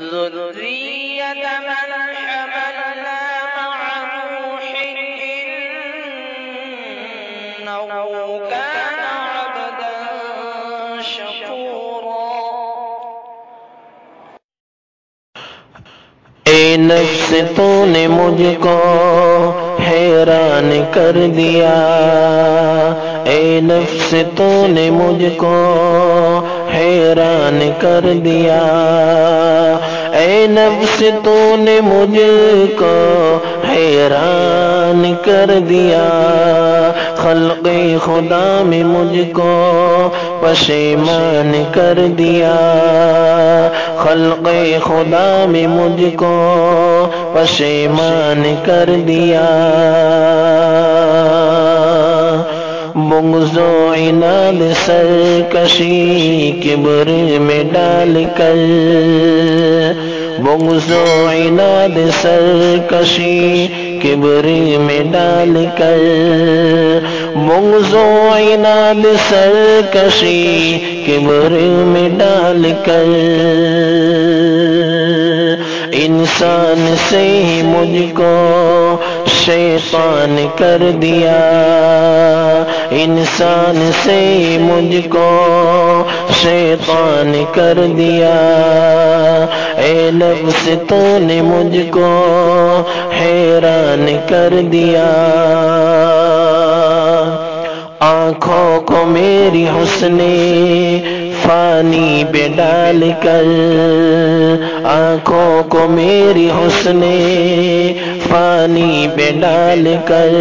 ذرية من حملنا مع نوح إنه كان عبدا شكورا۔ اے نفس تو نے مجھ کو حیران کر دیا، اے نفس تو نے مجھ کو حیران کر دیا، اے نفس تو نے مجھ کو حیران کر دیا، خلق خدا میں مجھ کو پشیمان کر دیا، خلق خدا میں مجھ کو پشیمان کر دیا، بغض و عناد سرکشی کبر میں ڈال کر، بغض و عناد سرکشی کبر میں ڈال کر، بغض و عناد سرکشی کبر میں ڈال کر، انسان سے ہی مجھ کو شیطان کر دیا، انسان سے ہی مجھ کو شیطان کر دیا، اے نفس تو نے مجھ کو حیران کر دیا، آنکھوں کو میری حسن فانی پہ ڈال کر، آنکھوں کو میری حسن فانی پہ ڈال کر،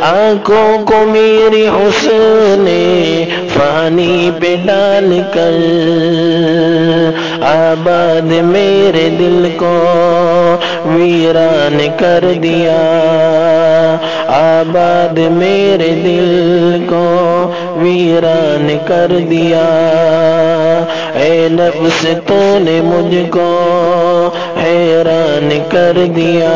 آنکھوں کو میری حسن فانی پہ ڈال کر، آباد میرے دل کو ویران کر دیا، آباد میرے دل کو ویران کر دیا، اے نفس تو نے مجھ کو حیران کر دیا،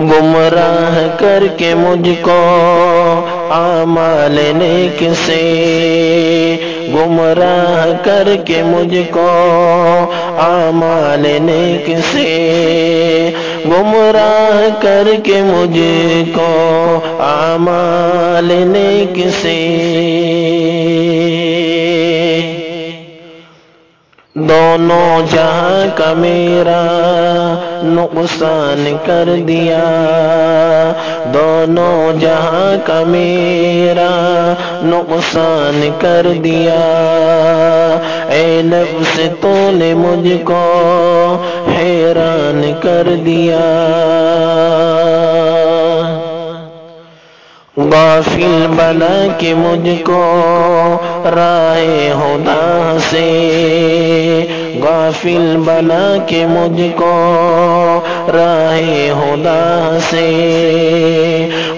گمراہ کر کے مجھ کو اعمال نیک سے، گمراہ کر کے مجھ کو اعمال نیک سے، گمراہ کر کے مجھ کو اعمال نیک سے، دونوں جہاں کا میرا نقصان کر دیا، دونوں جہاں کا میرا نقصان کر دیا، اے نفس تو نے مجھ کو حیران کر دیا، غافل بنا کے مجھ کو راہ خدا سے، غافل بنا کے مجھ کو راہ خدا سے،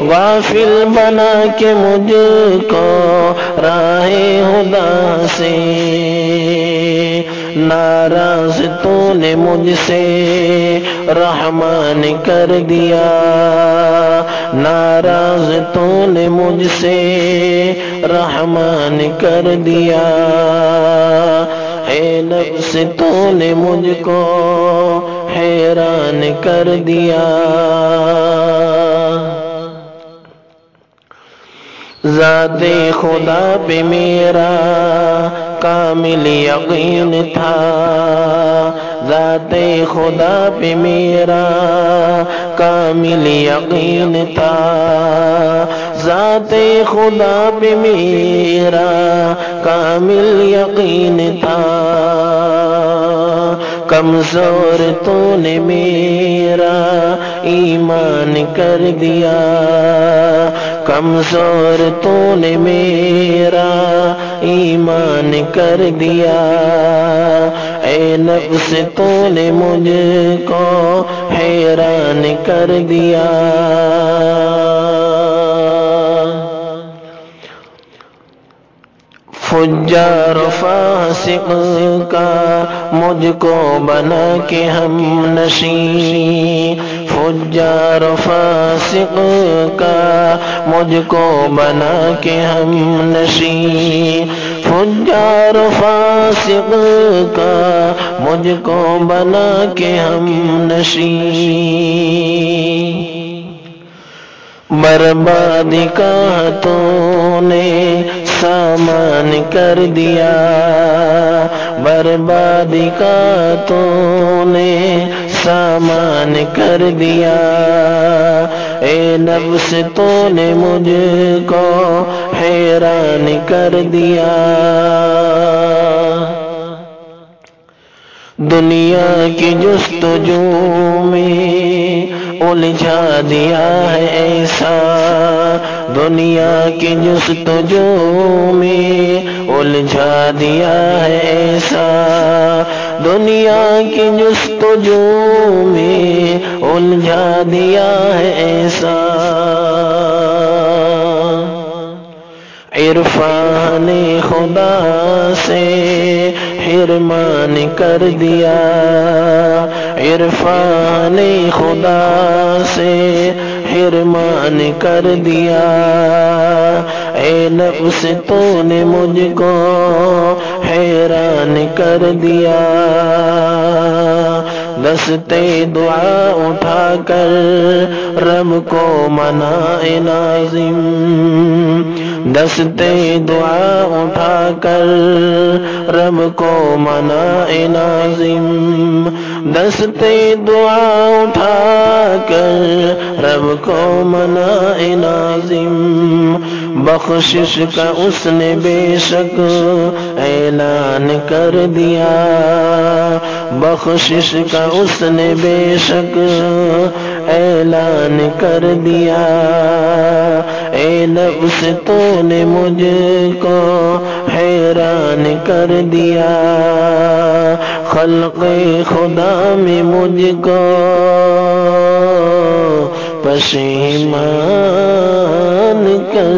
غافل بنا کے مجھ کو راہ خدا سے، ناراض تو نے مجھ سے رحمان کر دیا، ناراض تو نے مجھ سے رحمان کر دیا، اے نفس تو نے مجھ کو حیران کر دیا، ذات خدا پہ میرا کامل یقین تھا، ذات خدا پہ میرا کامل یقین تھا، ذات خدا پہ میرا کامل یقین تھا، کمزور تو نے میرا ایمان کر دیا، کمزور تو نے میرا ایمان کر دیا، اے نفس تو نے مجھ کو حیران کر دیا، فجار فاسق کا مجھ کو بنا کے ہم نشیں، فجار فاسق کا مجھ کو بنا کے ہم نشیں، فجار و فاسق کا مجھ کو بنا کے ہم نشیں، بربادی کا تو نے سامان کر دیا، بربادی کا تو نے سامان کر دیا، اے نفس تو نے مجھ کو حیران کر دیا، دنیا کی جستجو میں الجھا دیا ہے ایسا، دنیا کی جستجو میں الجھا دیا ہے ایسا، دنیا کی جستجو میں الجھا دیا ہے ایسا، عرفان خدا سے حرمان کر دیا، عرفان خدا سے حرمان کر دیا، اے نفس تو نے مجھ کو حیران کر دیا، دستے دعا اٹھا کر رب کو منائے ناظم، دستے دعا اٹھا کر رب کو منائے ناظم، دستے دعا اٹھا کر رب کو منائے ناظم، بخشش کا اس نے بے شک اعلان کر دیا، بخشش کا اس نے بے شک اعلان کر دیا، اے نفس تو نے مجھ کو حیران کر دیا، خلق خدا میں مجھ کو پشیمان کر